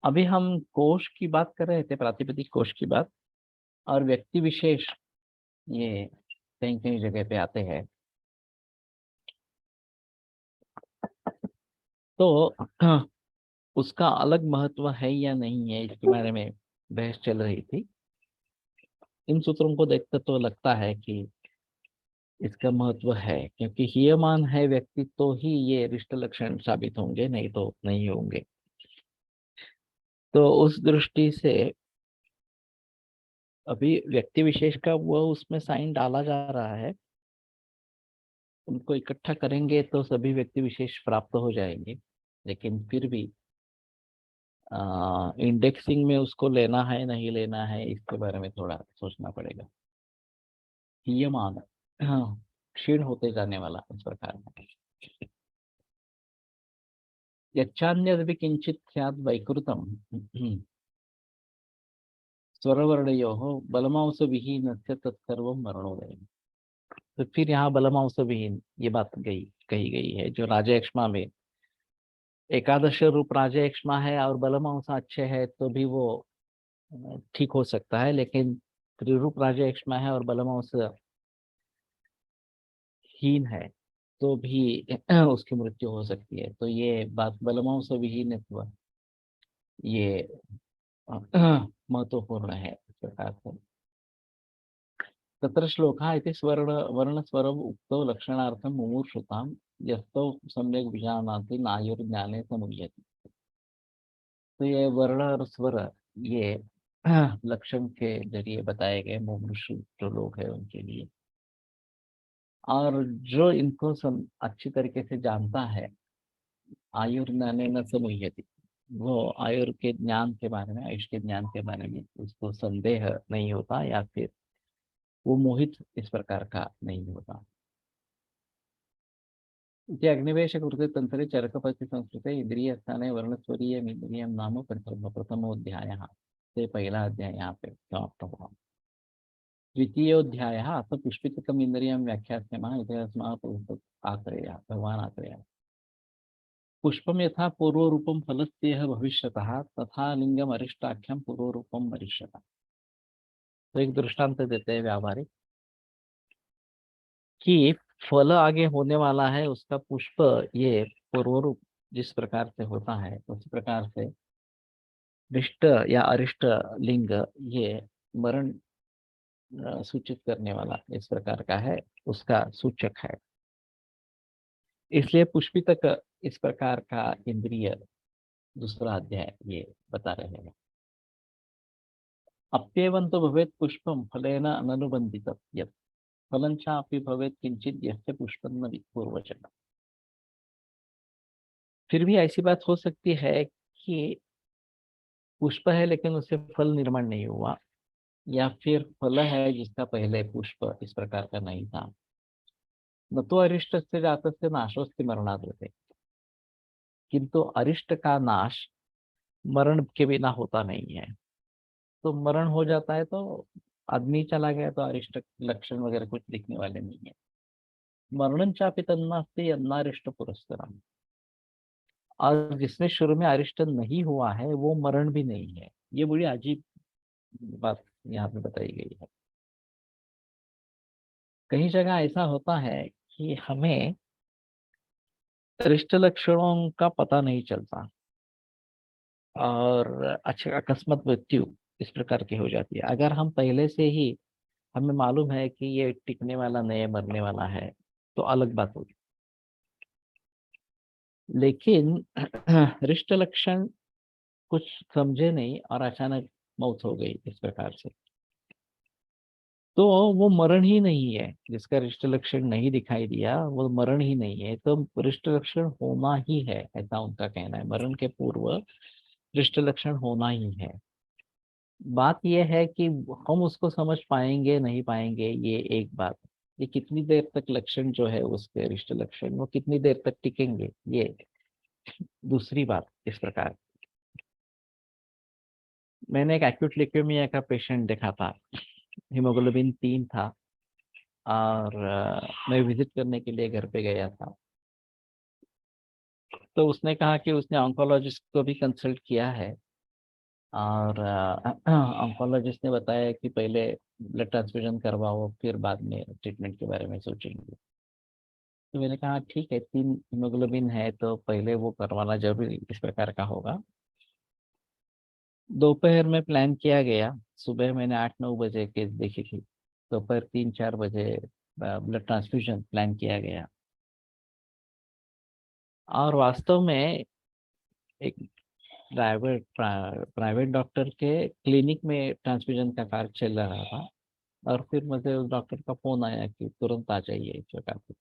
अभी हम कोश की बात कर रहे थे, प्रातिपदिक कोश की बात, और व्यक्ति विशेष ये कहीं कहीं जगह पे आते हैं. तो उसका अलग महत्व है या नहीं है, इसके बारे में बहस चल रही थी. इन सूत्रों को देखकर तो लगता है कि इसका महत्व है, क्योंकि हीयमान है व्यक्ति तो ही ये रिष्ट लक्षण साबित होंगे, नहीं तो नहीं होंगे. तो उस दृष्टि से अभी व्यक्ति विशेष का वो उसमें साइन डाला जा रहा है. उनको इकट्ठा करेंगे तो सभी व्यक्ति विशेष प्राप्त हो जाएंगे, लेकिन फिर भी इंडेक्सिंग में उसको लेना है नहीं लेना है, इसके बारे में थोड़ा सोचना पड़ेगा. हीयमान, हाँ, क्षीण होते जाने वाला इस प्रकार का. यच्चान्यदपि किंचित स्यात् वैकृतम स्वरवर्णयोः बलमांस विहीनस्य तत्सर्वं वर्णोदय. तो फिर यहाँ बलमांस विहीन ये बात कही गई है, जो राजयक्ष्मा में एकादश रूप राजयक्ष्मा है और बलमांस अच्छे है तो भी वो ठीक हो सकता है, लेकिन त्रिरूप राजयक्ष्मा है और बलमांस हीन है तो भी उसकी मृत्यु हो सकती है. तो ये बात बलमांस विहीन, ये महत्वपूर्ण है इस प्रकार से. तत्र श्लोकः इति स्वर्ण वर्णस्वरम् उक्तौ लक्षणार्थं मुमुक्षुतां यस्तो सम्यक विजानाति नायुर्ज्ञाने समुह्यति। तो ये वर्ण और स्वर, ये लक्षण के जरिए बताए गए मुमुक्षु जो लोग हैं उनके लिए। और जो इनको अच्छी तरीके से जानता है, आयुर्ज्ञाने न समुह्यति, वो आयुर के ज्ञान के बारे में, आयुष के ज्ञान के बारे में उसको संदेह नहीं होता, या फिर वो मोहित इस प्रकार का नहीं होता। इति अग्निवेश कृते तंत्रे चरकपति संस्कृते इंद्रिय स्थाने वर्णस्वरीय इंद्रियम नाम प्रथमोध्यायः। ये पहला अध्याय यहाँ पे समाप्त हुआ। द्वितीयोध्यायः अथ पुष्पितकम् इंद्रियं व्याख्यास्यमः इति अस्मात् आश्रयः, भगवान् आश्रयः। पुष्पम यथा पूर्वरूपम फलस्येह भविष्यतः तथा लिंगम अरिष्टाख्यम पूर्वरूपम भविष्यतः। तो एक दृष्टांत देते हैं व्यावहारिक, कि फल आगे होने वाला है, उसका पुष्प ये पूर्वरूप जिस प्रकार से होता है उसी प्रकार से रिष्ट या अरिष्ट लिंग ये मरण सूचित करने वाला इस प्रकार का है, उसका सूचक है। इसलिए पुष्पितक इस प्रकार का इंद्रिय दूसरा अध्याय ये बता रहे हैं। अप्येवंतो भवेत् पुष्पम फलेन अननुबंधित यत् फलं चापि भवेत् किंचित यस्य पुष्पं न पूर्वचन। फिर भी ऐसी बात हो सकती है कि पुष्प है लेकिन उससे फल निर्माण नहीं हुआ, या फिर फल है जिसका पहले पुष्प इस प्रकार का नहीं था। न तो अरिष्ट से जात से नाशोस्ति मरणाद होते, किंतु अरिष्ट का नाश मरण के बिना होता नहीं है। तो मरण हो जाता है तो आदमी चला गया तो अरिष्ट लक्षण वगैरह कुछ दिखने वाले नहीं है। मरणं चापि तन्नास्ति अन्नारिष्ट पुरस्सरम्। और जिसमें शुरू में अरिष्ट नहीं हुआ है वो मरण भी नहीं है। ये बड़ी अजीब बात यहाँ पे बताई गई है। कई जगह ऐसा होता है कि हमें अरिष्ट लक्षणों का पता नहीं चलता और अच्छा अकस्मात मृत्यु इस प्रकार की हो जाती है। अगर हम पहले से ही हमें मालूम है कि ये टिकने वाला नहीं है, मरने वाला है, तो अलग बात होगी। लेकिन अरिष्ट लक्षण कुछ समझे नहीं और अचानक मौत हो गई इस प्रकार से, तो वो मरण ही नहीं है। जिसका रिष्ट लक्षण नहीं दिखाई दिया वो मरण ही नहीं है, तो रिष्ट लक्षण होना ही है, ऐसा उनका कहना है। मरण के पूर्व रिष्ट लक्षण होना ही है। बात यह है कि हम उसको समझ पाएंगे नहीं पाएंगे, ये एक बात। ये कितनी देर तक लक्षण जो है उसके रिष्ट लक्षण वो कितनी देर तक टिकेंगे, ये दूसरी बात इस प्रकार। मैंने एक एक्यूट ल्यूकेमिया का पेशेंट देखा था, हीमोग्लोबिन 3 था, और मैं विजिट करने के लिए घर पे गया था। तो उसने कहा कि उसने ऑन्कोलॉजिस्ट को भी कंसल्ट किया है, और ऑन्कोलॉजिस्ट ने बताया कि पहले ब्लड ट्रांसफ्यूजन करवाओ फिर बाद में ट्रीटमेंट के बारे में सोचेंगे। तो मैंने कहा ठीक है, 3 हीमोग्लोबिन है तो पहले वो करवाना जरूरी इस प्रकार का होगा। दोपहर में प्लान किया गया। सुबह मैंने 8-9 बजे केस देखी थी, दोपहर 3-4 बजे ब्लड ट्रांसफ्यूजन प्लान किया गया। और वास्तव में एक प्राइवेट डॉक्टर के क्लिनिक में ट्रांसफ्यूजन का कार्य चल रहा था, और फिर मुझे उस डॉक्टर का फोन आया कि तुरंत आ जाइए इस प्रकार से।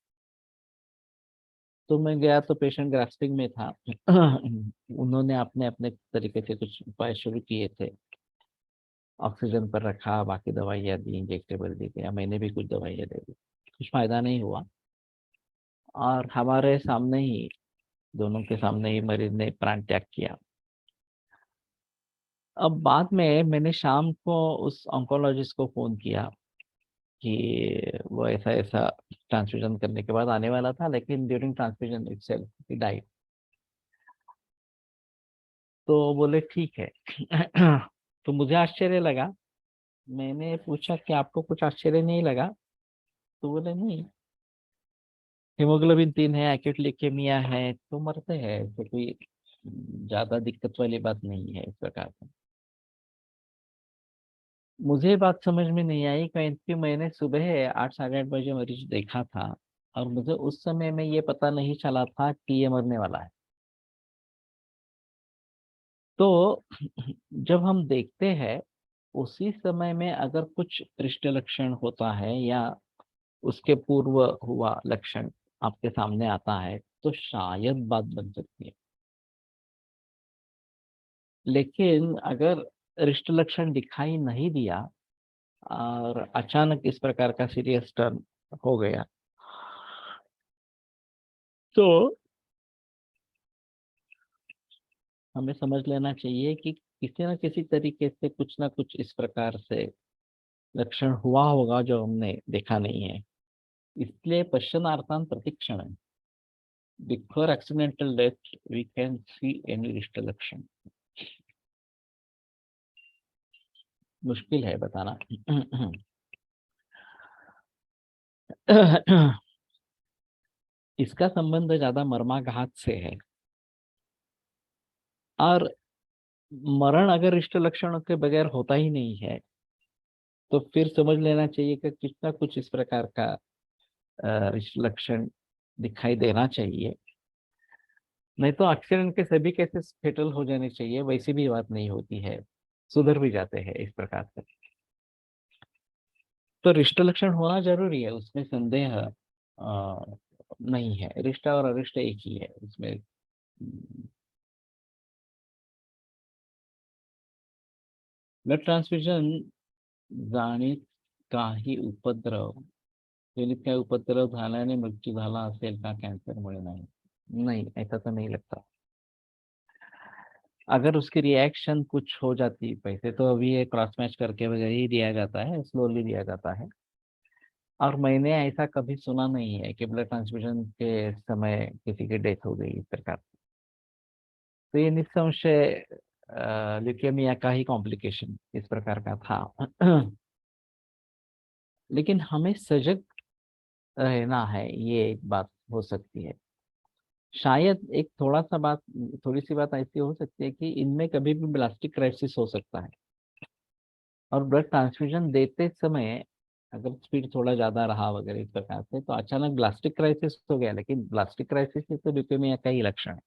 तो मैं गया तो पेशेंट ग्रास्पिंग में था। उन्होंने अपने अपने तरीके से कुछ उपाय शुरू किए थे। ऑक्सीजन पर रखा, बाकी दवाइयाँ दी, इंजेक्टेबल दी गया, मैंने भी कुछ दवाइयाँ दे दी, कुछ फायदा नहीं हुआ। और हमारे सामने ही, दोनों के सामने ही मरीज ने प्राण त्याग किया। अब बाद में मैंने शाम को उस ऑन्कोलॉजिस्ट को फोन किया कि वो ऐसा ऐसा ट्रांसफ्यूजन करने के बाद आने वाला था, लेकिन during transfusion itself he died. तो बोले ठीक है। तो मुझे आश्चर्य लगा। मैंने पूछा कि आपको कुछ आश्चर्य नहीं लगा? तो बोले नहीं, हीमोग्लोबिन 3 है, एक्यूट ल्यूकेमिया है, तो मरते हैं, तो कोई ज्यादा दिक्कत वाली बात नहीं है इस प्रकार से। मुझे बात समझ में नहीं आई, क्योंकि मैंने सुबह 8 साढ़े 8 बजे मरीज देखा था। और मुझे उस समय में ये पता नहीं चला था कि ये मरने वाला है। तो जब हम देखते हैं उसी समय में अगर कुछ दृष्ट लक्षण होता है या उसके पूर्व हुआ लक्षण आपके सामने आता है तो शायद बात बन सकती है। लेकिन अगर रिष्ट लक्षण दिखाई नहीं दिया और अचानक इस प्रकार का सीरियस टर्न हो गया तो हमें समझ लेना चाहिए कि किसी न किसी तरीके से कुछ ना कुछ इस प्रकार से लक्षण हुआ होगा जो हमने देखा नहीं है। इसलिए पश्चातार्थान प्रतीक्षण before accidental death we can see any रिष्ट लक्षण। मुश्किल है बताना। इसका संबंध ज्यादा मर्माघात से है और मरण अगर इष्ट लक्षणों के बगैर होता ही नहीं है तो फिर समझ लेना चाहिए कि कुछ ना कुछ इस प्रकार का इष्ट लक्षण दिखाई देना चाहिए। नहीं तो एक्सीडेंट के सभी केसेस फेटल हो जाने चाहिए, वैसी भी बात नहीं होती है, सुधर भी जाते हैं इस प्रकार से। तो रिष्ट लक्षण होना जरूरी है, उसमें संदेह नहीं है। रिष्ट और अरिष्ट एक ही है उसमें। ब्लड ट्रांसफ्यूजन जाणीत काही उपद्रव जनित काही उपद्रव झाल्याने मृत्यू झाला असेल का कॅन्सरमुळे? नाही, नहीं ऐसा तो नहीं लगता। अगर उसकी रिएक्शन कुछ हो जाती वैसे तो अभी ये क्रॉस मैच करके वगैरह ही दिया जाता है, स्लोली दिया जाता है। और मैंने ऐसा कभी सुना नहीं है कि ब्लड ट्रांसफ्यूजन के समय किसी की डेथ हो गई इस प्रकार। तो ये निस्संशय ल्यूकेमिया का ही कॉम्प्लिकेशन इस प्रकार का था। लेकिन हमें सजग रहना है, ये एक बात हो सकती है। शायद एक थोड़ी सी बात ऐसी हो सकती है कि इनमें कभी भी ब्लास्टिक क्राइसिस हो सकता है और ब्लड ट्रांसफ्यूजन देते समय अगर स्पीड थोड़ा ज्यादा रहा वगैरह इस प्रकार से तो अचानक ब्लास्टिक क्राइसिस हो गया। लेकिन ब्लास्टिक क्राइसिस तो ल्यूकेमिया का ही लक्षण है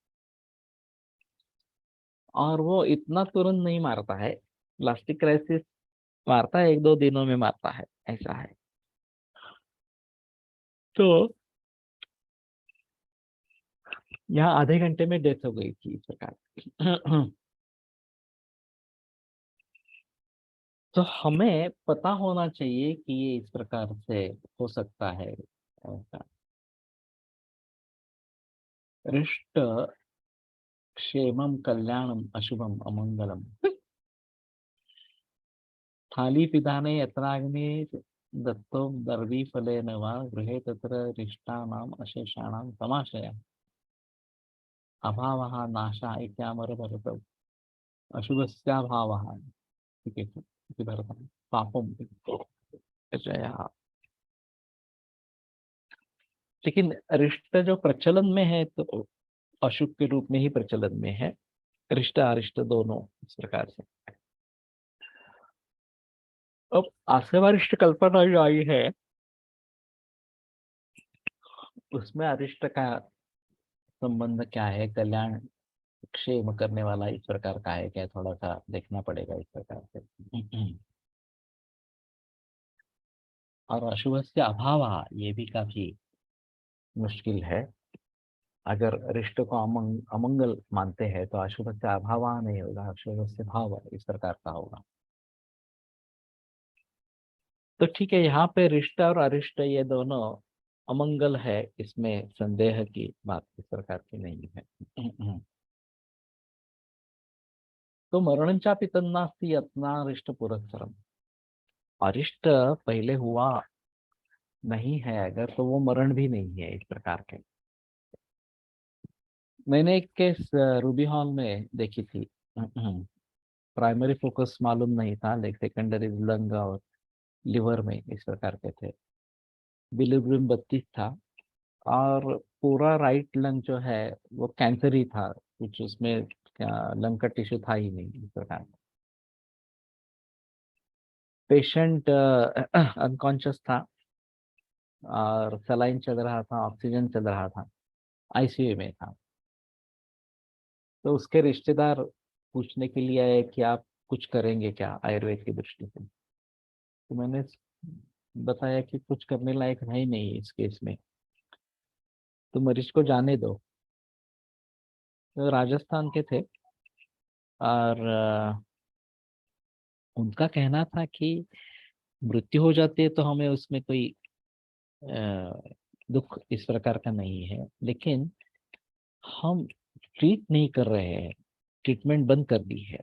और वो इतना तुरंत नहीं मारता है। ब्लास्टिक क्राइसिस मारता है, 1-2 दिनों में मारता है, ऐसा है। तो यहाँ आधे घंटे में डेथ हो गई थी इस प्रकार। तो हमें पता होना चाहिए कि ये इस प्रकार से हो सकता है ऐसा। रिष्ट क्षेमम कल्याणम अशुभम अमंगलम थाली पिधाने यत्राग्नि दत्तो दर्वी फलेन वा गृहे तत्र रिष्टानाम अशेषाणाम समाशय अभावः नाशः इत्यामर भरत अशुभस्याभावः ठीक है इति भरतम् पापम जया। लेकिन रिष्ट जो प्रचलन में है तो अशुभ के रूप में ही प्रचलन में है, रिष्ट अरिष्ट दोनों इस प्रकार से। अब आसेवारिष्ट कल्पना जो आई है उसमें अरिष्ट का संबंध क्या है, कल्याण क्षेम करने वाला इस प्रकार का है क्या, थोड़ा सा देखना पड़ेगा इस प्रकार से। और अशुभ से अभाव ये भी काफी मुश्किल है। अगर रिष्ट को अमंगल मानते हैं तो अशुभ से अभाव नहीं होगा, अशुभ से भाव इस प्रकार का होगा। तो ठीक है, यहाँ पे रिष्ट और अरिष्ट ये दोनों अमंगल है, इसमें संदेह की बात इस प्रकार की नहीं है। तो मरणच्या पितन्नास्ति यत्नारिष्ट पुरस्सरम। अरिष्ट पहले हुआ नहीं है अगर तो वो मरण भी नहीं है इस प्रकार के। मैंने एक केस रूबी हॉल में देखी थी। प्राइमरी फोकस मालूम नहीं था लेकिन सेकेंडरी लंग और लिवर में इस प्रकार के थे। बिलिब्रिम 32 था और पूरा राइट लंग जो है वो कैंसर ही था, कुछ उसमें लंग का टिश्यू था ही नहीं इस प्रकार। पेशेंट अनकॉन्शियस था और सलाइन चल रहा था, ऑक्सीजन चल रहा था, आईसीयू में था। तो उसके रिश्तेदार पूछने के लिए आए कि आप कुछ करेंगे क्या आयुर्वेद की दृष्टि से। तो मैंने बताया कि कुछ करने लायक है ही नहीं इस केस में, तो मरीज को जाने दो। तो राजस्थान के थे, और उनका कहना था कि मृत्यु हो जाती है तो हमें उसमें कोई दुख इस प्रकार का नहीं है, लेकिन हम ट्रीट नहीं कर रहे हैं, ट्रीटमेंट बंद कर दी है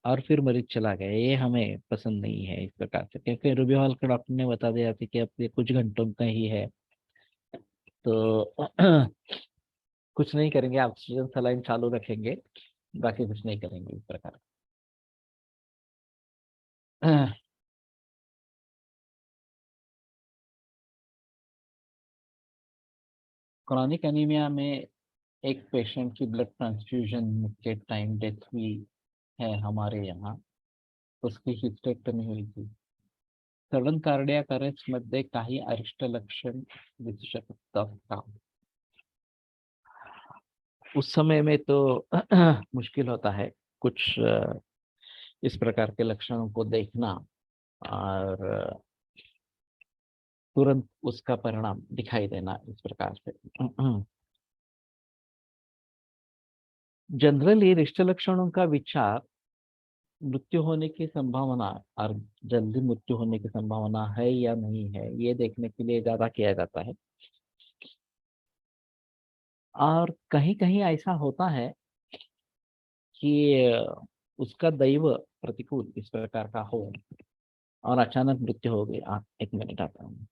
और फिर मरीज चला गया, ये हमें पसंद नहीं है इस प्रकार से। क्योंकि रूबी हॉल के डॉक्टर ने बता दिया था कि अब ये कुछ घंटों का ही है, तो कुछ नहीं करेंगे, ऑक्सीजन सलाइन चालू रखेंगे, बाकी कुछ नहीं करेंगे इस प्रकार। क्रॉनिक एनीमिया में एक पेशेंट की ब्लड ट्रांसफ्यूजन के टाइम डेथ हुई है हमारे यहाँ, उसकी हिस्टेक्टमी हुई थी। सडन कार्डियक अरेस्ट मध्ये काही अरिष्ट लक्षण दिसू शकतात का? उस समय में तो मुश्किल होता है कुछ इस प्रकार के लक्षणों को देखना और तुरंत उसका परिणाम दिखाई देना इस प्रकार से। जनरली रिष्ट लक्षणों का विचार मृत्यु होने की संभावना और जल्दी मृत्यु होने की संभावना है या नहीं है, ये देखने के लिए ज्यादा किया जाता है। और कहीं कहीं ऐसा होता है कि उसका दैव प्रतिकूल इस प्रकार का हो और अचानक मृत्यु हो गई। एक मिनट आता हूँ।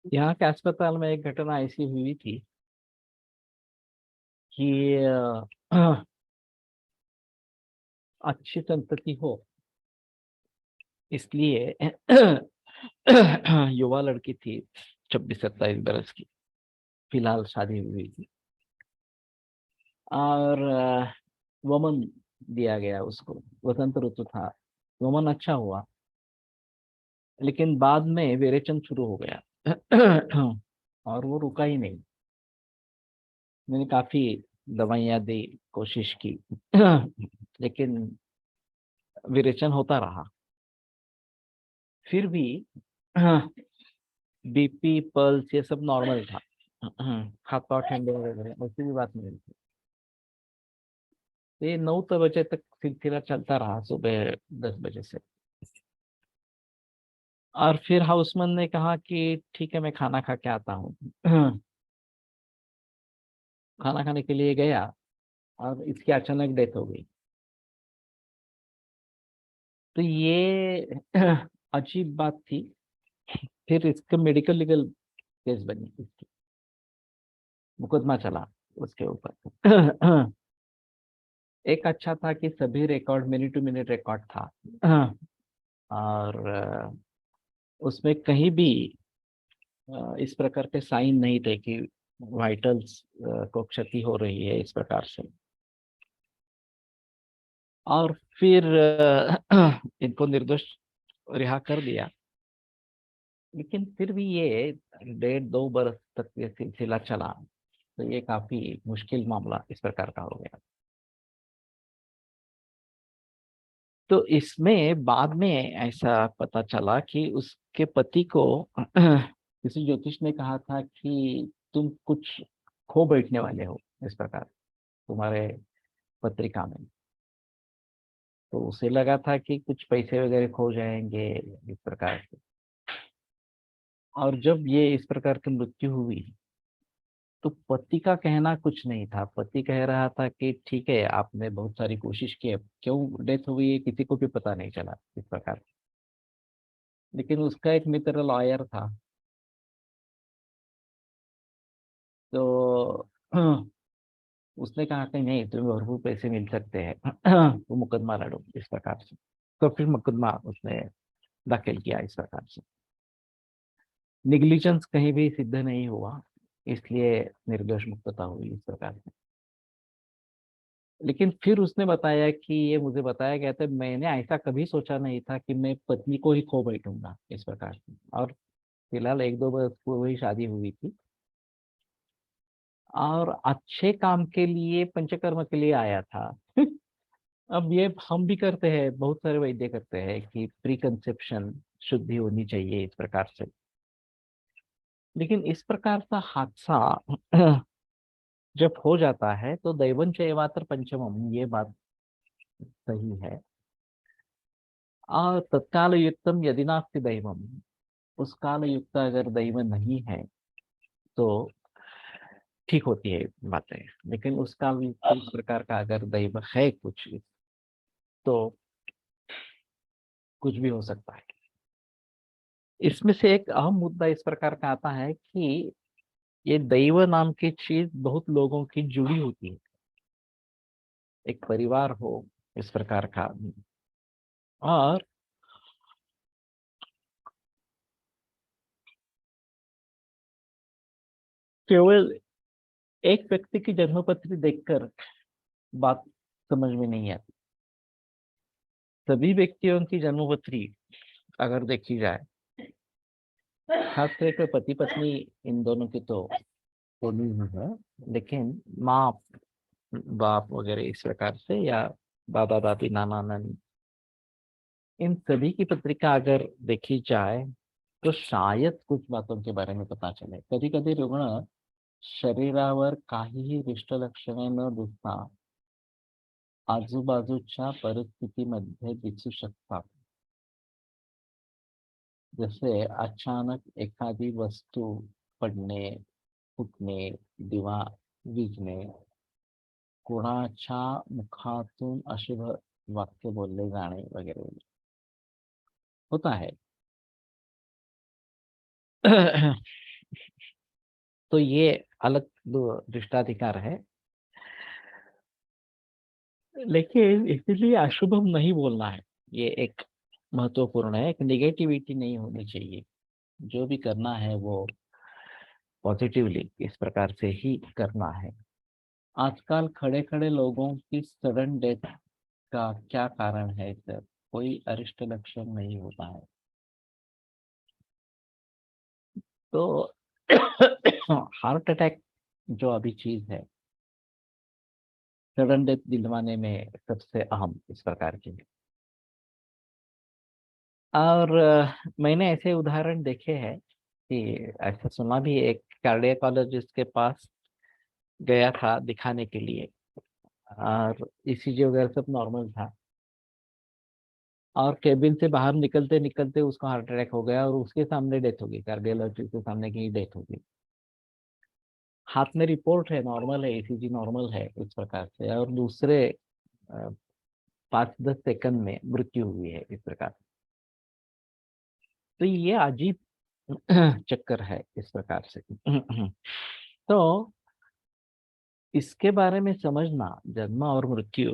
यहाँ के अस्पताल में एक घटना ऐसी हुई थी कि अच्छी संतति हो इसलिए युवा लड़की थी, 26-27 बरस की, फिलहाल शादी हुई थी, और वमन दिया गया उसको। वसंत ऋतु था, वमन अच्छा हुआ, लेकिन बाद में विरेचन शुरू हो गया और वो रुका ही नहीं। मैंने काफी दवाइयां दी, कोशिश की, लेकिन विरेचन होता रहा। फिर भी बीपी पल्स ये सब नॉर्मल था, हाथ पाँव ठंडे वगैरह ऐसी भी बात नहीं थी। तो ये 9 बजे तक सिलसिला चलता रहा, सुबह 10 बजे से। और फिर हाउसमैन ने कहा कि ठीक है मैं खाना खा के आता हूँ। खाना खाने के लिए गया और इसकी अचानक डेथ हो गई। तो ये अजीब बात थी। फिर इसका मेडिकल लीगल केस बनी, इसकी मुकदमा चला उसके ऊपर। एक अच्छा था कि सभी record minute to minute record था, और उसमें कहीं भी इस प्रकार के साइन नहीं थे कि वाइटल्स को क्षति हो रही है इस प्रकार से। और फिर इनको निर्दोष रिहा कर दिया। लेकिन फिर भी ये 1.5-2 बरस तक ये सिलसिला चला, तो ये काफी मुश्किल मामला इस प्रकार का हो गया। तो इसमें बाद में ऐसा पता चला कि उसके पति को किसी ज्योतिष ने कहा था कि तुम कुछ खो बैठने वाले हो इस प्रकार तुम्हारे पत्रिका में। तो उसे लगा था कि कुछ पैसे वगैरह खो जाएंगे इस प्रकार से। और जब ये इस प्रकार की मृत्यु हुई तो पति का कहना कुछ नहीं था। पति कह रहा था कि ठीक है, आपने बहुत सारी कोशिश की, अब क्यों डेथ हुई है किसी को भी पता नहीं चला इस प्रकार। लेकिन उसका एक मित्र लॉयर था, तो उसने कहा कि नहीं, तुम्हें भरपूर पैसे मिल सकते हैं तो मुकदमा लड़ो इस प्रकार से। तो फिर मुकदमा उसने दाखिल किया इस प्रकार से। निग्लिजेंस कहीं भी सिद्ध नहीं हुआ, इसलिए निर्दोष मुक्तता हुई इस प्रकार से। लेकिन फिर उसने बताया कि ये मुझे बताया गया था, मैंने ऐसा कभी सोचा नहीं था कि मैं पत्नी को ही खो बैठूंगा इस प्रकार से। और फिलहाल 1-2 बरस पूर्व ही शादी हुई थी, और अच्छे काम के लिए, पंचकर्म के लिए आया था। अब ये हम भी करते हैं, बहुत सारे वैद्य करते हैं कि प्री कंसेप्शन शुद्धि होनी चाहिए इस प्रकार से। लेकिन इस प्रकार का हादसा जब हो जाता है तो दैवं चैवात्र पंचमम, ये बात सही है। और तत्काल युक्तम यदि नास्ति दैवम, उस काल युक्त अगर दैव नहीं है तो ठीक होती है बातें। लेकिन उस काल युक्त इस प्रकार का अगर दैव है कुछ, तो कुछ भी हो सकता है। इसमें से एक अहम मुद्दा इस प्रकार का आता है कि ये दैव नाम की चीज बहुत लोगों की जुड़ी होती है, एक परिवार हो इस प्रकार का। और केवल एक व्यक्ति की जन्मपत्री देखकर बात समझ में नहीं आती। सभी व्यक्तियों की जन्मपत्री अगर देखी जाए, खासकर के पति पत्नी, इन दोनों की तो होनी ही है, लेकिन माँ बाप वगैरह इस प्रकार से, या दादा दादी नाना नानी, इन सभी की पत्रिका अगर देखी जाए तो शायद कुछ बातों के बारे में पता चले। कधी कधी रुग्ण शरीरावर काहीही रिष्ट लक्षणे न दिसता आजूबाजूच्या परिस्थितीमध्ये दिसू शकतात। जसे अचानक एखादी वस्तू पडणे, फुटणे, दिवा विझणे, कोणाच्या मुखातून अशुभ वाक्य बोलले जाणे वगैरह होता है। तो ये अलग दृष्टाधिकार है। लेकिन इसीलिए अशुभम नहीं बोलना है, ये एक महत्वपूर्ण है। एक निगेटिविटी नहीं होनी चाहिए, जो भी करना है वो पॉजिटिवली इस प्रकार से ही करना है। आजकल खड़े खड़े लोगों की सडन डेथ का क्या कारण है सर? कोई अरिष्ट लक्षण नहीं होता है। तो हार्ट अटैक जो अभी चीज है, सडन डेथ दिलवाने में सबसे अहम इस प्रकार की है। और मैंने ऐसे उदाहरण देखे हैं कि ऐसा सुना भी, एक कार्डियोलॉजिस्ट के पास गया था दिखाने के लिए, और ईसीजी वगैरह सब नॉर्मल था, और केबिन से बाहर निकलते निकलते उसको हार्ट अटैक हो गया और उसके सामने डेथ हो गई, कार्डियोलॉजिस्ट के सामने की डेथ हो गई। हाथ में रिपोर्ट है, नॉर्मल है, ईसीजी नॉर्मल है इस प्रकार से, और दूसरे 5-10 सेकंड में मृत्यु हुई है इस प्रकार। तो ये अजीब चक्कर है इस प्रकार से। तो इसके बारे में समझना, जन्म और मृत्यु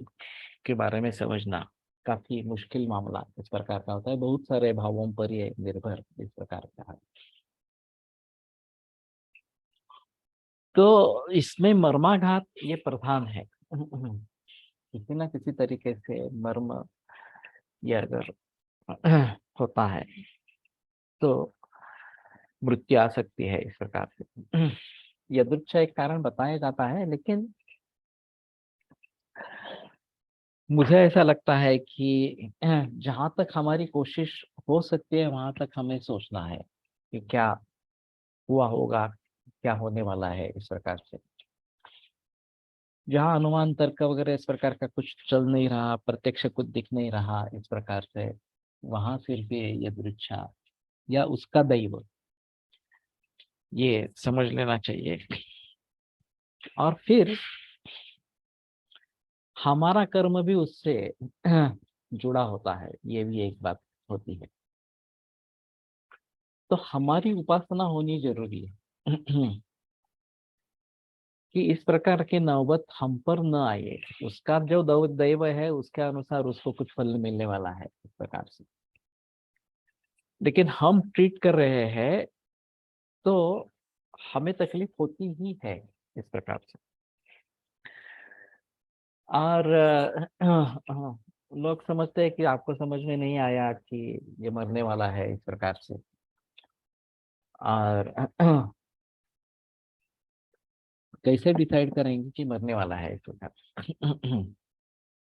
के बारे में समझना काफी मुश्किल मामला इस प्रकार का होता है। बहुत सारे भावों पर ये निर्भर इस प्रकार का है। तो इसमें मर्माघात ये प्रधान है। किसी ना किसी तरीके से मर्म ये अगर होता है तो मृत्यु आ सकती है इस प्रकार से। यदृच्छा एक कारण बताया जाता है, लेकिन मुझे ऐसा लगता है कि जहां तक हमारी कोशिश हो सकती है वहां तक हमें सोचना है कि क्या हुआ होगा, क्या होने वाला है इस प्रकार से। जहाँ अनुमान तर्क वगैरह इस प्रकार का कुछ चल नहीं रहा, प्रत्यक्ष कुछ दिख नहीं रहा इस प्रकार से, वहां सिर्फ ये यदृच्छा या उसका दैव, ये समझ लेना चाहिए। और फिर हमारा कर्म भी उससे जुड़ा होता है, ये भी एक बात होती है। तो हमारी उपासना होनी जरूरी है कि इस प्रकार की नौबत हम पर न आए। उसका जो दैव है उसके अनुसार उसको कुछ फल मिलने वाला है इस प्रकार से। लेकिन हम ट्रीट कर रहे हैं तो हमें तकलीफ होती ही है इस प्रकार से। और लोग समझते हैं कि आपको समझ में नहीं आया कि ये मरने वाला है इस प्रकार से। और कैसे डिसाइड करेंगे कि मरने वाला है इस प्रकार से?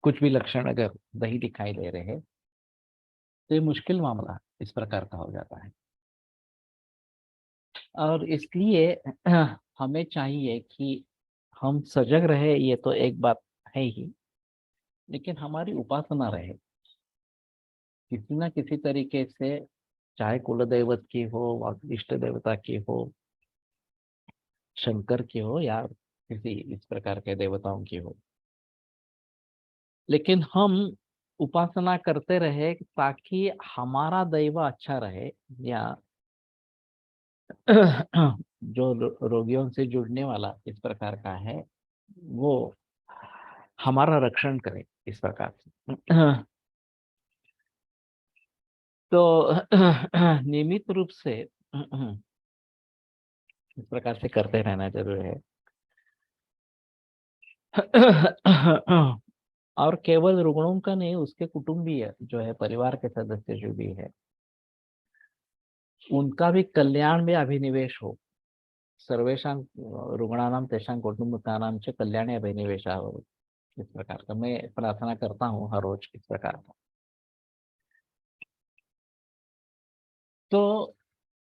कुछ भी लक्षण अगर नहीं दिखाई दे रहे हैं तो ये मुश्किल मामला इस प्रकार का हो जाता है। और इसलिए हमें चाहिए कि हम सजग रहे, ये तो एक बात है ही, लेकिन हमारी उपासना रहे किसी ना किसी तरीके से, चाहे कुल दैवत की हो, इष्ट देवता की हो, शंकर की हो, या किसी इस प्रकार के देवताओं की हो। लेकिन हम उपासना करते रहे ताकि हमारा दैव अच्छा रहे, या जो रोगियों से जुड़ने वाला इस प्रकार का है वो हमारा रक्षण करे इस प्रकार से। तो नियमित रूप से इस प्रकार से करते रहना जरूरी है। और केवल रुग्णों का नहीं, उसके कुटुंबीय जो है, परिवार के सदस्य जो भी है, उनका भी कल्याण में अभिनिवेश हो। सर्वेषां रुग्णानां तेषां कुटुंबकानां च कल्याणे अभिनिवेशः हो, इस प्रकार का मैं प्रार्थना करता हूँ हर रोज इस प्रकार का। तो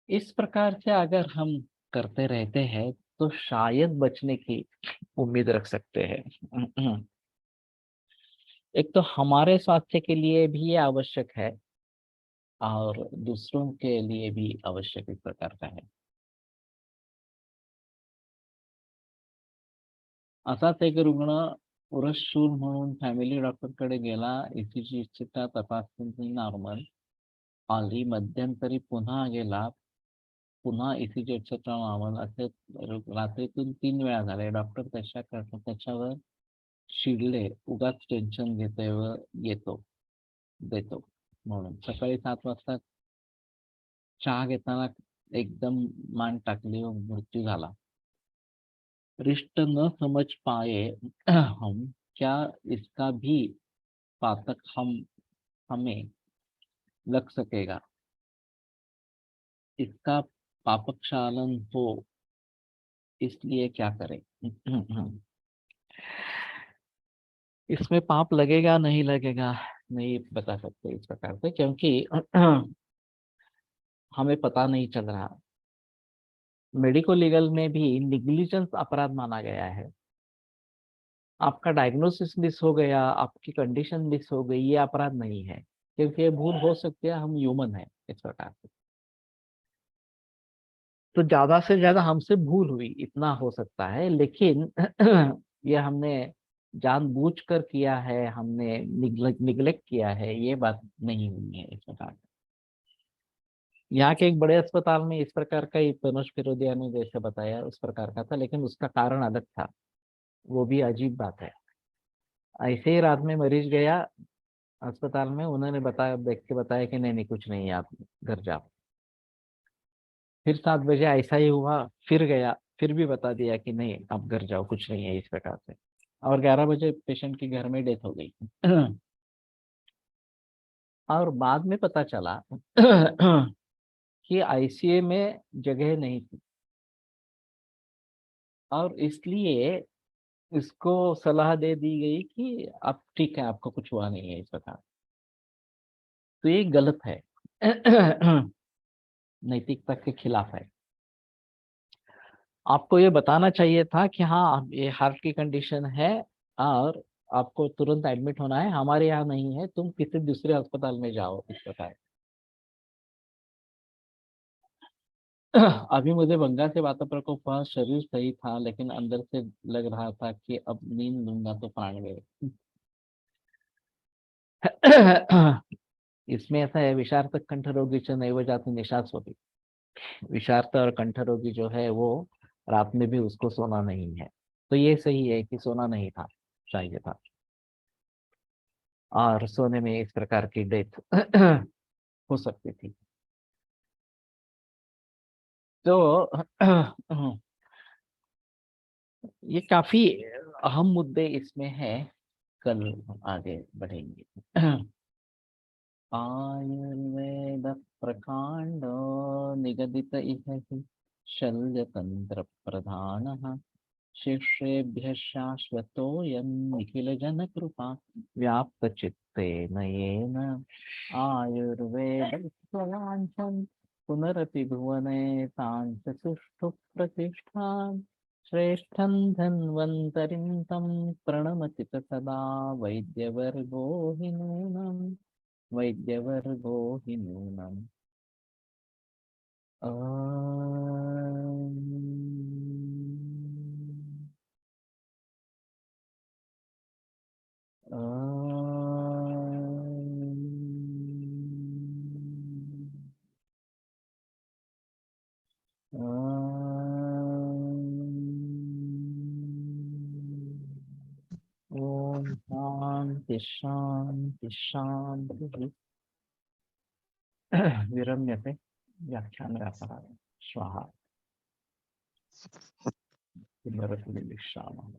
इस प्रकार से अगर हम करते रहते हैं तो शायद बचने की उम्मीद रख सकते हैं। एक तो हमारे स्वास्थ्य के लिए भी ये आवश्यक है और दूसरों के लिए भी आवश्यक इस प्रकार का है। असाच एक रुग्ण उरसशूल म्हणून फॅमिली डॉक्टरकडे गेला. ईसीजी च्या तपासणी नॉर्मल आली. मध्यंतरी पुन्हा गेला. पुन्हा ईसीजी नॉर्मल असे रात्रीतून 3 वेळा झाले. डॉक्टर त्याच्यावर चिडले. उगाच टेन्शन घेतोय व येतो देतो म्हणून. सकाळी 7 वाजता चहा घेताना एकदम मान टाकली व मृत्यू झाला. रिश्त न समझ पाए हम, क्या इसका भी पातक हमें लग सकेगा? इसका पापक्षालन हो, इसलिए क्या करें? इसमें पाप लगेगा नहीं लगेगा नहीं बता सकते इस प्रकार से, क्योंकि हमें पता नहीं चल रहा। मेडिको लीगल में भी निग्लिजेंस अपराध माना गया है। आपका डायग्नोसिस मिस हो गया, आपकी कंडीशन मिस हो गई, ये अपराध नहीं है, क्योंकि ये भूल हो सकती है, हम ह्यूमन है इस प्रकार से। तो ज्यादा से ज्यादा हमसे भूल हुई इतना हो सकता है, लेकिन ये हमने जानबूझकर किया है, हमने निग्लेक्ट किया है, ये बात नहीं हुई है इस प्रकार से। यहाँ के एक बड़े अस्पताल में इस प्रकार का तनुष फिरोदिया ने जैसे बताया उस प्रकार का था, लेकिन उसका कारण अलग था। वो भी अजीब बात है। ऐसे ही रात में मरीज गया अस्पताल में, उन्होंने बताया, देख के बताया कि नहीं नहीं कुछ नहीं है, आप घर जाओ। फिर 7 बजे ऐसा ही हुआ, फिर गया, फिर भी बता दिया कि नहीं आप घर जाओ, कुछ नहीं है इस प्रकार से। और 11 बजे पेशेंट की घर में डेथ हो गई। और बाद में पता चला कि आईसीयू में जगह नहीं थी, और इसलिए इसको सलाह दे दी गई कि आप ठीक है, आपको कुछ हुआ नहीं है इस प्रकार। तो ये गलत है। नैतिकता के खिलाफ है। आपको ये बताना चाहिए था कि हाँ, ये हार्ट की कंडीशन है और आपको तुरंत एडमिट होना है, हमारे यहाँ नहीं है, तुम किसी दूसरे अस्पताल में जाओ, इस प्रकार। अभी मुझे बंगा से वाता प्रकोप हुआ, शरीर सही था लेकिन अंदर से लग रहा था कि अब नींद लूंगा तो प्राण गए। इसमें ऐसा है, विषाक्त कंठ रोगी च नैव जाति निशास होती। विषाक्त और कंठ रोगी जो है वो रात में भी उसको सोना नहीं है। तो ये सही है कि सोना नहीं था, चाहिए था, और सोने में इस प्रकार की डेथ हो सकती थी। तो ये काफी अहम मुद्दे इसमें है। कल आगे बढ़ेंगे। आयुर्वेद प्रकांड निगदित इह हि शल्यतंत्र प्रधानः शिष्येभ्यः शाश्वतोऽयं निखिल जन कृपा व्याप्त चित्तेन येन आयुर्वेद स्वलांछन पुनरपि भुवने तांच सुष्ठु प्रतिष्ठान श्रेष्ठं धन्वन्तरिं तं प्रणमति च सदा वैद्यवर्गो हि नूनम् वैद्यवर्गो हि नूनम्। ओम शांति शांति शांति। विरम्यते व्याख्यानव्यापारः स्वाहा। पुनरपि मिलिष्यामः।